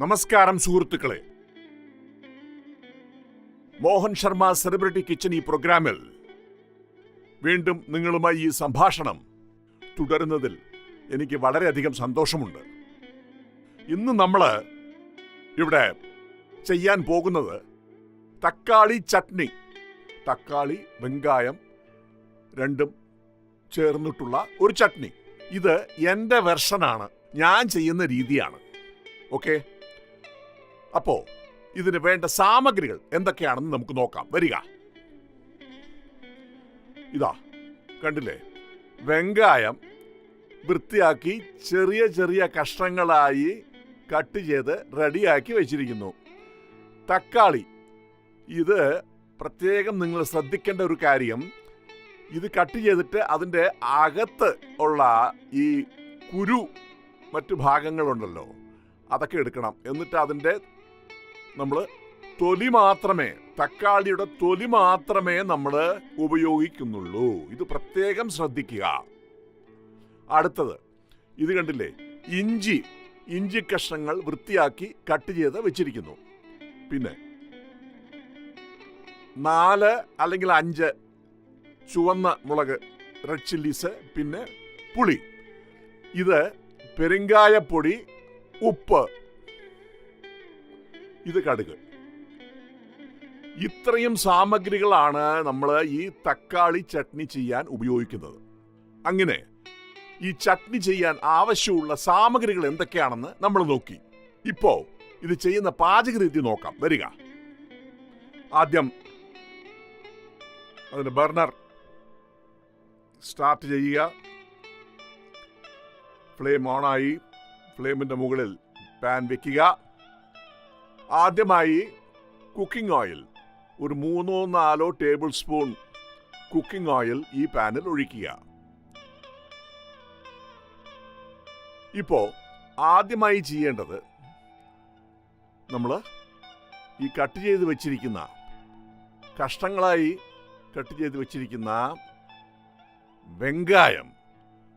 നമസ്കാരം സുഹൃത്തുക്കളെ, Mohan Sharma celebrity kitchen ഈ പ്രോഗ്രാമിൽ വീണ്ടും നിങ്ങളുമായി ഈ സംഭാഷണം തുടരുന്നതിൽ എനിക്ക് വളരെയധികം സന്തോഷമുണ്ട്. ഇന്ന് നമ്മൾ ഇവിടെ ചെയ്യാൻ പോകുന്നത് തക്കാളി ചട്നി. തക്കാളി, വെങ്കായം രണ്ടും ചേർന്നിട്ടുള്ള ഒരു ചട്നി. ഇത് എൻ്റെ വെർഷനാണ്, ഞാൻ ചെയ്യുന്ന രീതിയാണ്. ഓക്കെ, അപ്പോ ഇതിന് വേണ്ട സാമഗ്രികൾ എന്തൊക്കെയാണെന്ന് നമുക്ക് നോക്കാം. വരിക. ഇതാ കണ്ടില്ലേ, വെങ്കായം വൃത്തിയാക്കി ചെറിയ ചെറിയ കഷ്ണങ്ങളായി കട്ട് ചെയ്ത് റെഡിയാക്കി വെച്ചിരിക്കുന്നു. തക്കാളി, ഇത് പ്രത്യേകം നിങ്ങൾ ശ്രദ്ധിക്കേണ്ട ഒരു കാര്യം, ഇത് കട്ട് ചെയ്തിട്ട് അതിൻ്റെ അകത്ത് ഉള്ള ഈ കുരു മറ്റു ഭാഗങ്ങളുണ്ടല്ലോ, അതൊക്കെ എടുക്കണം. എന്നിട്ട് അതിൻ്റെ നമ്മൾ തൊലി മാത്രമേ, തക്കാളിയുടെ തൊലി മാത്രമേ നമ്മൾ ഉപയോഗിക്കുന്നുള്ളൂ. ഇത് പ്രത്യേകം ശ്രദ്ധിക്കുക. അടുത്തത്, ഇത് കണ്ടില്ലേ, ഇഞ്ചി കഷ്ണങ്ങൾ വൃത്തിയാക്കി കട്ട് ചെയ്ത് വെച്ചിരിക്കുന്നു. പിന്നെ 4 അല്ലെങ്കിൽ 5 ചുവന്ന മുളക്, റെഡ് ചില്ലീസ്, പിന്നെ പുളി, ഇത് പെരുങ്കായപ്പൊടി, ഉപ്പ്, ഇത് കടുക്. ഇത്രയും സാമഗ്രികളാണ് നമ്മൾ ഈ തക്കാളി ചട്നി ചെയ്യാൻ ഉപയോഗിക്കുന്നത്. അങ്ങനെ ഈ ചട്നി ചെയ്യാൻ ആവശ്യമുള്ള സാമഗ്രികൾ എന്തൊക്കെയാണെന്ന് നമ്മൾ നോക്കി. ഇപ്പോ ഇത് ചെയ്യുന്ന പാചക രീതി നോക്കാം. വരിക. ആദ്യം അതിന് ബർണർ സ്റ്റാർട്ട് ചെയ്യുക. ഫ്ലെയിം ഓണായി. ഫ്ലെയിമിൻ്റെ മുകളിൽ പാൻ വെക്കുക. ആദ്യമായി കുക്കിംഗ് ഓയിൽ, ഒരു 3-4 ടേബിൾ സ്പൂൺ കുക്കിംഗ് ഓയിൽ ഈ പാനിൽ ഒഴിക്കുക. ഇപ്പോൾ ആദ്യമായി ചെയ്യേണ്ടത്, നമ്മൾ ഈ കട്ട് ചെയ്ത് വെച്ചിരിക്കുന്ന, കഷ്ണങ്ങളായി കട്ട് ചെയ്ത് വെച്ചിരിക്കുന്ന വെങ്കായം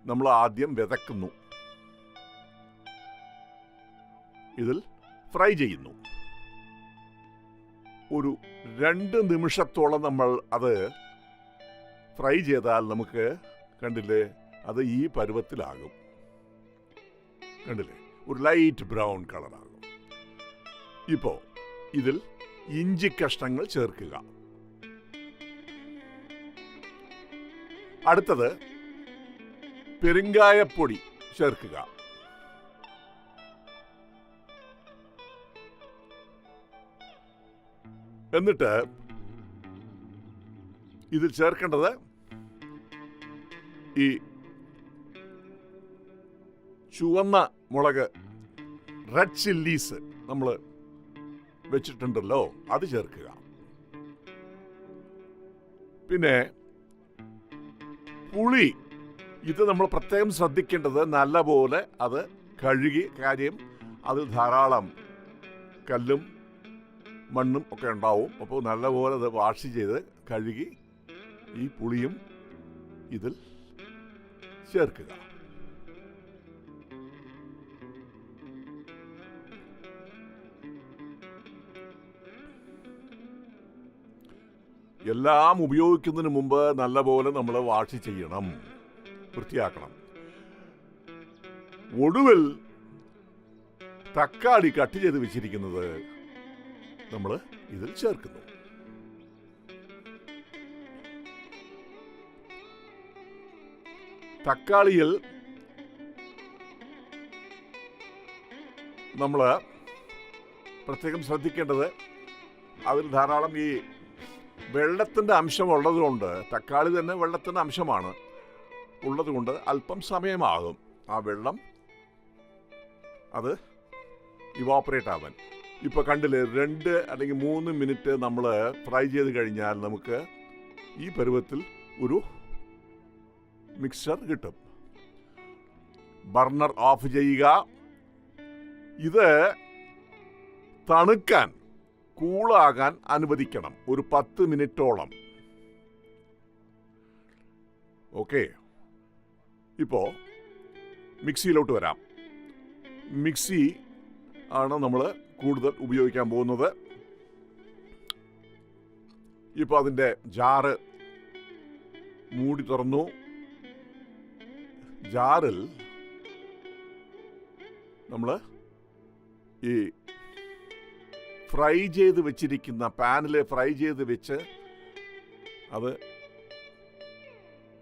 നമ്മൾ ആദ്യം വിതക്കുന്നു. ഇതിൽ ഫ്രൈ ചെയ്യുന്നു. ഒരു 2 നിമിഷത്തോളം നമ്മൾ അത് ഫ്രൈ ചെയ്താൽ നമുക്ക് കണ്ടില്ലേ, അത് ഈ പരുവത്തിലാകും. കണ്ടില്ലേ, ഒരു ലൈറ്റ് ബ്രൗൺ കളറാകും. ഇപ്പോൾ ഇതിൽ ഇഞ്ചി കഷ്ണങ്ങൾ ചേർക്കുക. അടുത്തത് പെരുങ്കായപ്പൊടി ചേർക്കുക. എന്നിട്ട് ഇതിൽ ചേർക്കേണ്ടത് ഈ ചുവന്ന മുളക്, റെഡ് ചില്ലീസ് നമ്മൾ വെച്ചിട്ടുണ്ടല്ലോ, അത് ചേർക്കുക. പിന്നെ പുളി, ഇത് നമ്മൾ പ്രത്യേകം ശ്രദ്ധിക്കേണ്ടത്, നല്ലപോലെ അത് കഴുകി, കാര്യം അതിൽ ധാരാളം കല്ലും മണ്ണും ഒക്കെ ഉണ്ടാവും. അപ്പോൾ നല്ലപോലെ അത് വാഷ് ചെയ്ത് കഴുകി ഈ പുളിയും ഇതിൽ ചേർക്കുക. എല്ലാം ഉപയോഗിക്കുന്നതിന് മുമ്പ് നല്ലപോലെ നമ്മൾ വാഷ് ചെയ്യണം, വൃത്തിയാക്കണം. ഒടുവിൽ തക്കാളി കട്ട് ചെയ്ത് വെച്ചിരിക്കുന്നത് നമ്മൾ ഇതിൽ ചേർക്കുന്നു. തക്കാളിയിൽ നമ്മൾ പ്രത്യേകം ശ്രദ്ധിക്കേണ്ടത്, അതിൽ ധാരാളം ഈ വെള്ളത്തിൻ്റെ അംശം ഉള്ളതുകൊണ്ട്, തക്കാളി തന്നെ വെള്ളത്തിൻ്റെ അംശമാണ് ഉള്ളതുകൊണ്ട് അല്പം സമയമാകും ആ വെള്ളം അത് ഇവാപ്പറേറ്റ് ആവാൻ. ഇപ്പോൾ കണ്ടില്ലേ, 2 അല്ലെങ്കിൽ 3 മിനിറ്റ് നമ്മൾ ഫ്രൈ ചെയ്ത് കഴിഞ്ഞാൽ നമുക്ക് ഈ പരുവത്തിൽ ഒരു മിക്സ്ചർ കിട്ടും. ബർണർ ഓഫ് ചെയ്യുക. ഇത് തണുക്കാൻ, കൂളാകാൻ അനുവദിക്കണം ഒരു 10 മിനിറ്റോളം. ഓക്കെ, ഇപ്പോൾ മിക്സിയിലോട്ട് വരാം. മിക്സി ആണ് നമ്മൾ കൂടുതൽ ഉപയോഗിക്കാൻ പോകുന്നത്. ഇപ്പോൾ അതിൻ്റെ ജാറ് മൂടി തുറന്നു. ജാറിൽ നമ്മൾ ഈ ഫ്രൈ ചെയ്ത് വെച്ചിരിക്കുന്ന പാനിൽ ഫ്രൈ ചെയ്ത് വെച്ച് അത്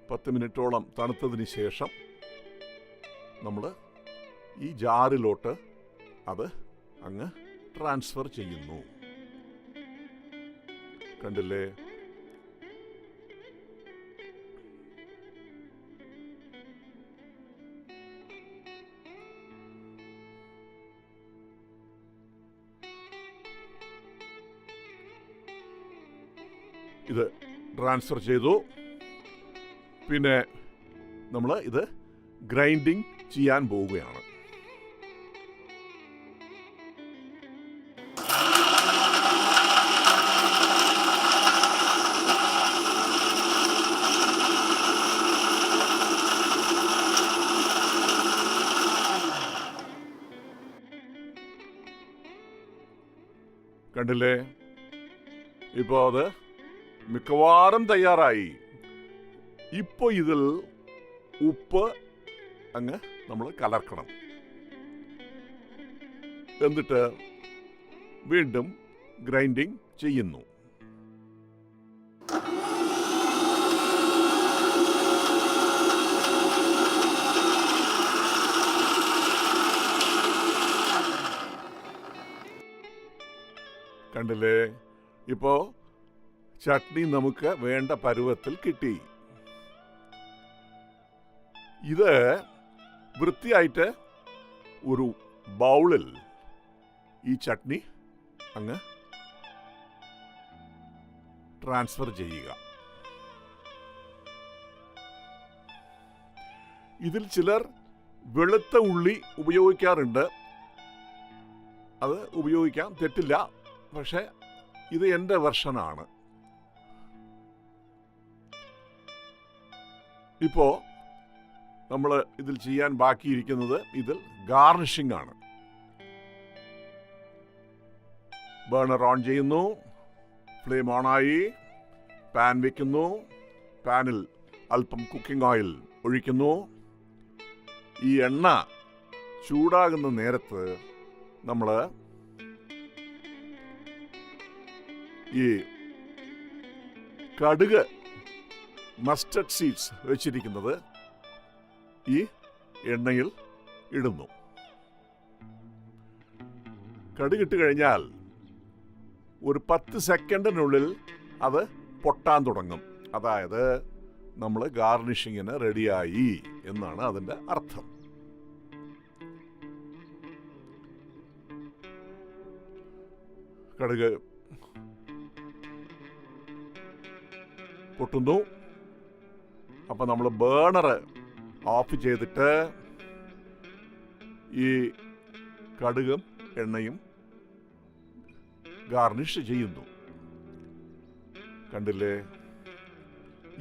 10 മിനിറ്റോളം തണുത്തതിന് ശേഷം നമ്മൾ ഈ ജാറിലോട്ട് അത് അങ്ങ് ട്രാൻസ്ഫർ ചെയ്യുന്നു. കണ്ടില്ലേ? ഇത് ട്രാൻസ്ഫർ ചെയ്തു. പിന്നെ നമ്മൾ ഇത് ഗ്രൈൻഡിങ് ചെയ്യാൻ പോവുകയാണ്. കണ്ടില്ലേ? ഇപ്പോൾ അത് മിക്കവാറും തയ്യാറായി. ഇപ്പോൾ ഇതിൽ ഉപ്പ് അങ്ങ് നമ്മൾ കലർക്കണം. എന്നിട്ട് വീണ്ടും ഗ്രൈൻഡിങ് ചെയ്യുന്നു. കണ്ടില്ലേ? ഇപ്പോൾ ചട്നി നമുക്ക് വേണ്ട പരുവത്തിൽ കിട്ടി. ഇത് വൃത്തിയായിട്ട് ഒരു ബൗളിൽ ഈ ചട്നി അങ്ങ് ട്രാൻസ്ഫർ ചെയ്യുക. ഇതിൽ ചിലർ വെളുത്ത ഉള്ളി ഉപയോഗിക്കാറുണ്ട്. അത് ഉപയോഗിക്കാം, തെറ്റില്ല. പക്ഷെ ഇത് എൻ്റെ വെർഷനാണ്. ഇപ്പോൾ നമ്മൾ ഇതിൽ ചെയ്യാൻ ബാക്കിയിരിക്കുന്നത് ഇതിൽ ഗാർണിഷിംഗ് ആണ്. ബർണർ ഓൺ ചെയ്യുന്നു. ഫ്ലെയിം ഓണായി. പാൻ വയ്ക്കുന്നു. പാനിൽ അല്പം കുക്കിംഗ് ഓയിൽ ഒഴിക്കുന്നു. ഈ എണ്ണ ചൂടാകുന്ന നേരത്ത് നമ്മൾ ഈ കടുക് മസ്റ്റർഡ് സീഡ്സ് വെച്ചിരിക്കുന്നത് ഈ എണ്ണയിൽ ഇടുന്നു. കടുകിട്ട് കഴിഞ്ഞാൽ ഒരു 10 സെക്കൻഡിനുള്ളിൽ അത് പൊട്ടാൻ തുടങ്ങും. അതായത് നമ്മൾ ഗാർണിഷിങ്ങിന് റെഡിയായി എന്നാണ് അതിൻ്റെ അർത്ഥം. കടുക് പൊട്ടുന്നു. അപ്പം നമ്മൾ ബേണർ ഓഫ് ചെയ്തിട്ട് ഈ കടുകും എണ്ണയും ഗാർണിഷ് ചെയ്യുന്നു. കണ്ടില്ലേ?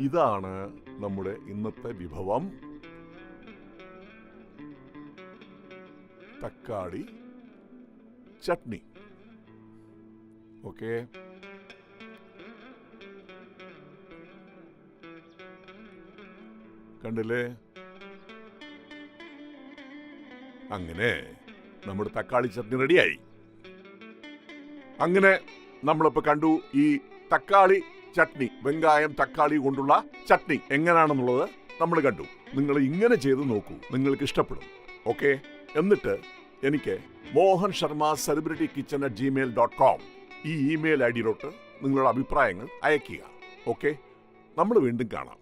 ഇതാണ് നമ്മുടെ ഇന്നത്തെ വിഭവം, തക്കാളി ചട്നി. ഓക്കെ, കണ്ടില്ലേ? അങ്ങനെ നമ്മുടെ തക്കാളി ചട്നി റെഡിയായി. അങ്ങനെ നമ്മളിപ്പോൾ കണ്ടു ഈ തക്കാളി ചട്നി, വെങ്കായം തക്കാളി കൊണ്ടുള്ള ചട്നി എങ്ങനെയാണെന്നുള്ളത് നമ്മൾ കണ്ടു. നിങ്ങൾ ഇങ്ങനെ ചെയ്ത് നോക്കൂ, നിങ്ങൾക്ക് ഇഷ്ടപ്പെടും. ഓക്കെ, എന്നിട്ട് എനിക്ക് mohansharma@celebrityKitchen@gmail.com ഈ ഇമെയിൽ ഐ ഡിയിലോട്ട് നിങ്ങളുടെ അഭിപ്രായങ്ങൾ അയയ്ക്കുക. ഓക്കെ, നമ്മൾ വീണ്ടും കാണാം.